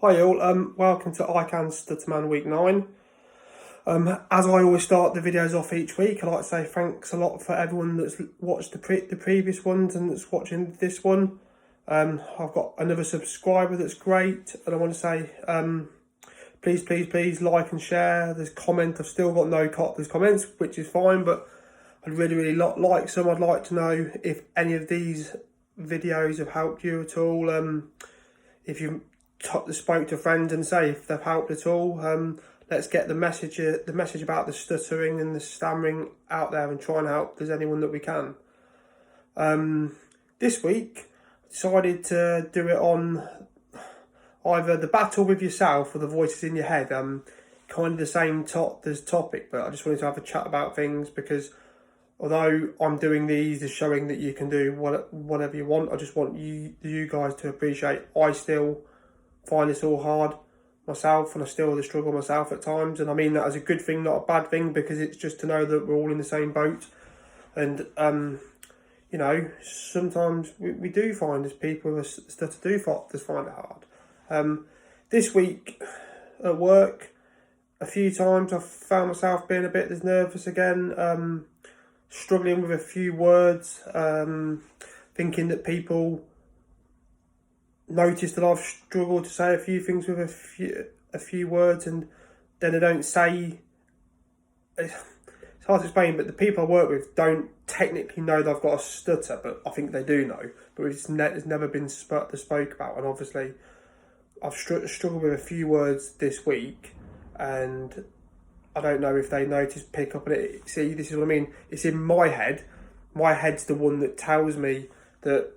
Hi all, welcome to I Can Stutterman Week 9. As I always start the videos off each week, I'd like to say thanks a lot for everyone that's watched the previous ones and that's watching this one. I've got another subscriber that's great, and I want to say please like and share. There's comments, I've still got there's comments, which is fine, but I'd really like some. I'd like to know if any of these videos have helped you at all. If you spoke to friends and say if they've helped at all. Let's get the message about the stuttering and the stammering out there and try and help if there's anyone that we can. This week I decided to do it on either the battle with yourself or the voices in your head. Kind of the same topic, but I just wanted to have a chat about things because although I'm doing these as showing that you can do whatever you want, I just want you guys to appreciate I still find this all hard myself, and I still struggle myself at times, and I mean that as a good thing, not a bad thing, because it's just to know that we're all in the same boat. And you know, sometimes we do find as people who stutter do find it hard. This week at work, a few times I've found myself being a bit nervous again, struggling with a few words, thinking that people noticed that I've struggled to say a few things with a few words, and then they don't say. It's hard to explain, but the people I work with don't technically know that I've got a stutter, but I think they do know. But it's never been spoke about, and obviously I've struggled with a few words this week, and I don't know if they pick up on it. See, this is what I mean. It's in my head. My head's the one that tells me that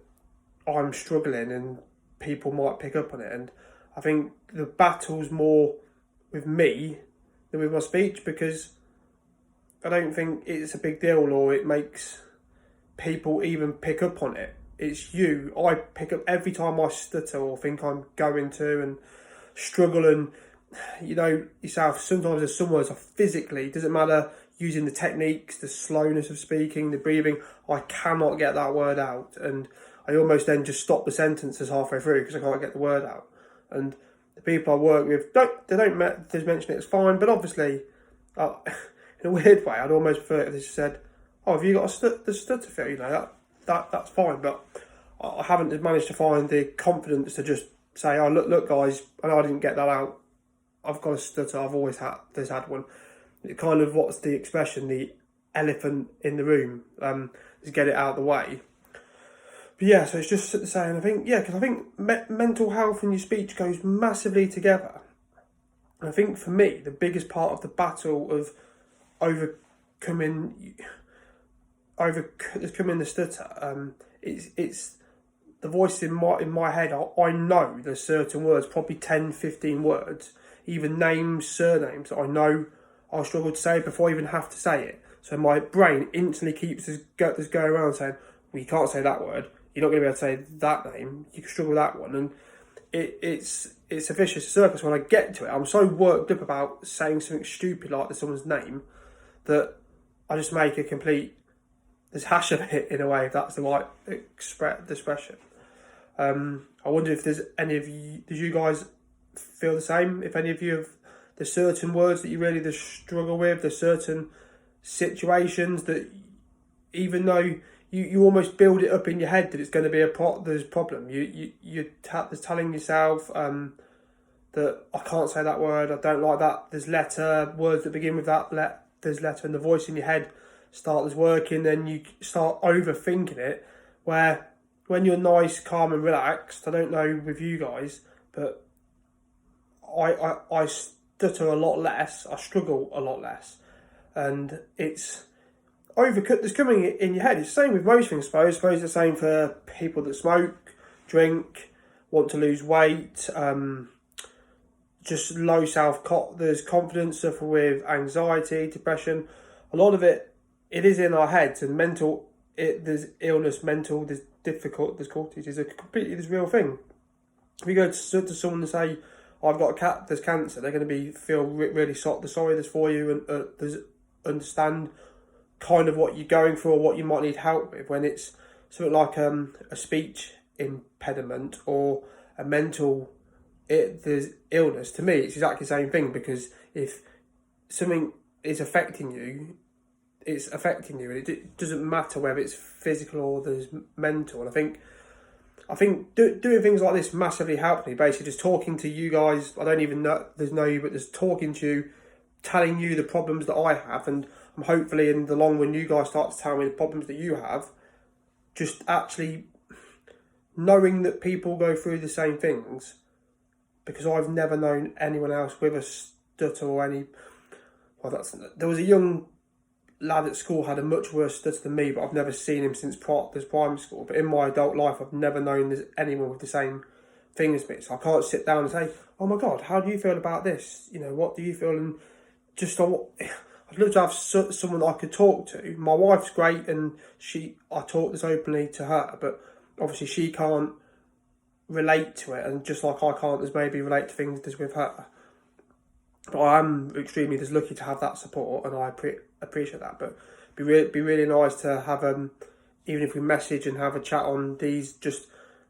I'm struggling, and people might pick up on it. And I think the battle's more with me than with my speech, because I don't think it's a big deal or it makes people even pick up on it. It's you. I pick up every time I stutter or think I'm going to, and struggle. And you know yourself, sometimes there's some words I physically, doesn't matter using the techniques, the slowness of speaking, the breathing, I cannot get that word out, and I almost then just stop the sentences halfway through because I can't get the word out. And the people I work with don't mention it, it's fine, but obviously in a weird way I'd almost prefer if they said, oh, have you got the stutter fit? You know, that's fine, but I haven't managed to find the confidence to just say, oh, look guys, I know I didn't get that out, I've got a stutter, I've always had one. It kind of, what's the expression, the elephant in the room, is get it out of the way. But yeah, so it's just saying, because I think mental health and your speech goes massively together. And I think for me, the biggest part of the battle of overcoming the stutter, it's the voice in my head. I know there's certain words, probably 10, 15 words, even names, surnames, that I know I'll struggle to say before I even have to say it. So my brain instantly keeps this going around saying, well, you can't say that word, you're not going to be able to say that name, you can struggle with that one. And it's a vicious circle. When I get to it, I'm so worked up about saying something stupid like someone's name that I just make a complete hash of it, in a way, if that's the right expression. I wonder if there's any of you, do you guys feel the same? If any of you have, there's certain words that you really struggle with, there's certain situations that even though you almost build it up in your head that it's going to be there's a problem. You're telling yourself that I can't say that word, I don't like that. There's words that begin with there's letter, and the voice in your head starts working. Then you start overthinking it. Where when you're nice, calm, and relaxed, I don't know with you guys, but I stutter a lot less. I struggle a lot less, and it's overcut that's coming in your head. It's the same with most things, I suppose. It's the same for people that smoke, drink, want to lose weight, just low there's confidence, suffer with anxiety, depression. A lot of it is in our heads, and there's illness, there's difficulties is a completely this real thing. If you go to someone and say, I've got there's cancer, they're going to feel really sorry for you, and understand kind of what you're going through or what you might need help with. When it's something like a speech impediment or a mental there's illness, to me it's exactly the same thing, because if something is affecting you, it's affecting you, and it doesn't matter whether it's physical or there's mental. And I think doing things like this massively helped me. Basically, just talking to you guys, I don't even know you, but just talking to you, telling you the problems that I have, and I'm hopefully in the long run you guys start to tell me the problems that you have. Just actually knowing that people go through the same things, because I've never known anyone else with a stutter or any. Well, there was a young lad at school had a much worse stutter than me, but I've never seen him since primary school. But in my adult life, I've never known there's anyone with the same thing as me. So I can't sit down and say, "Oh my God, how do you feel about this? You know, what do you feel?" And just I'd love to have someone I could talk to. My wife's great, and I talk this openly to her, but obviously she can't relate to it, and just like I can't as maybe relate to things as with her. But I am extremely just lucky to have that support, and I appreciate that. But be really nice to have even if we message and have a chat on these, just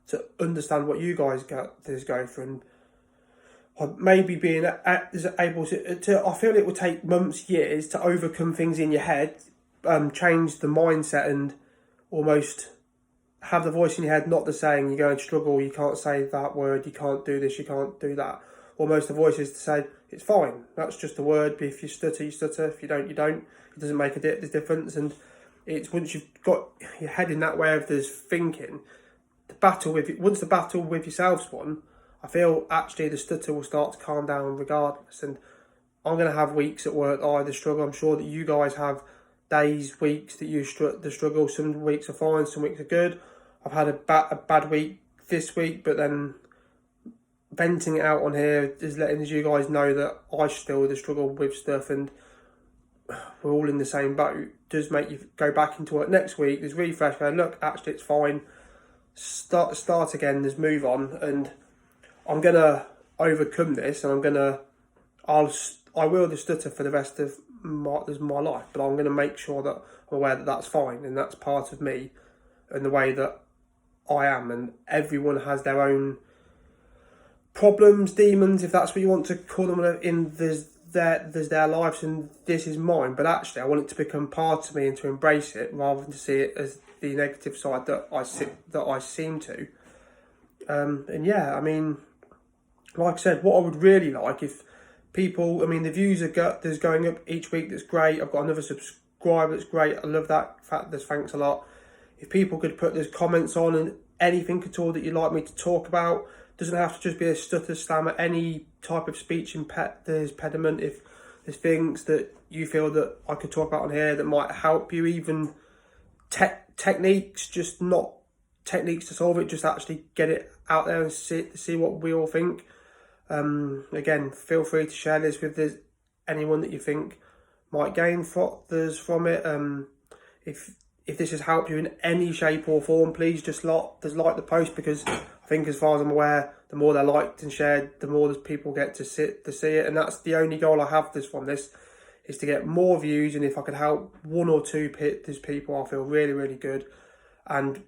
to understand what you guys is going through, and maybe being able to. I feel it will take months, years to overcome things in your head, change the mindset, and almost have the voice in your head not the saying you're going to struggle, you can't say that word, you can't do this, you can't do that. Almost the voice is to say, it's fine, that's just a word, but if you stutter, you stutter, if you don't, you don't. It doesn't make a difference. And it's once you've got your head in that way of this thinking, once the battle with yourself's won, I feel actually the stutter will start to calm down regardless. And I'm going to have weeks at work I struggle. I'm sure that you guys have days, weeks that you struggle. Some weeks are fine, some weeks are good. I've had a bad week this week, but then venting it out on here is letting you guys know that I still struggle with stuff, and we're all in the same boat. Does make you go back into work next week. There's refresh. Going, look, actually, it's fine. Start again. There's move on, and I'm gonna overcome this, and I will the stutter for the rest of my life. But I'm gonna make sure that I'm aware that that's fine, and that's part of me, and the way that I am. And everyone has their own problems, demons, if that's what you want to call them. There's their lives, and this is mine. But actually, I want it to become part of me and to embrace it, rather than to see it as the negative side that I seem to. And yeah, I mean, like I said, what I would really like if people, I mean, the views there's going up each week. That's great. I've got another subscriber. That's great. I love that. In fact, thanks a lot. If people could put those comments on, and anything at all that you'd like me to talk about. Doesn't have to just be a stutter, stammer, any type of speech impediment. If there's things that you feel that I could talk about on here that might help you, even techniques, just not techniques to solve it, just actually get it out there and see what we all think. Again, feel free to share this with anyone that you think might gain from it. If this has helped you in any shape or form, please just like the post, because I think, as far as I'm aware, the more they're liked and shared, the more people get to see it. And that's the only goal I have from this, is to get more views. And if I could help one or two these people, I'll feel really, really good. And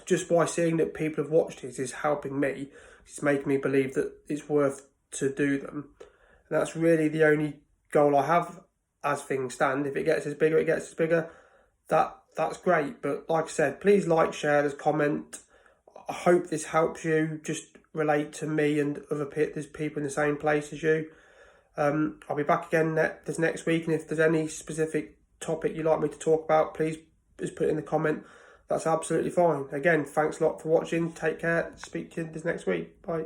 just by seeing that people have watched it is helping me. It's making me believe that it's worth to do them. And that's really the only goal I have as things stand. If it gets us bigger, it gets us bigger. That's great. But like I said, please like, share, comment. I hope this helps you just relate to me and there's people in the same place as you. I'll be back again this next week, and if there's any specific topic you'd like me to talk about, please just put it in the comment. That's absolutely fine. Again, thanks a lot for watching. Take care. Speak to you this next week. Bye.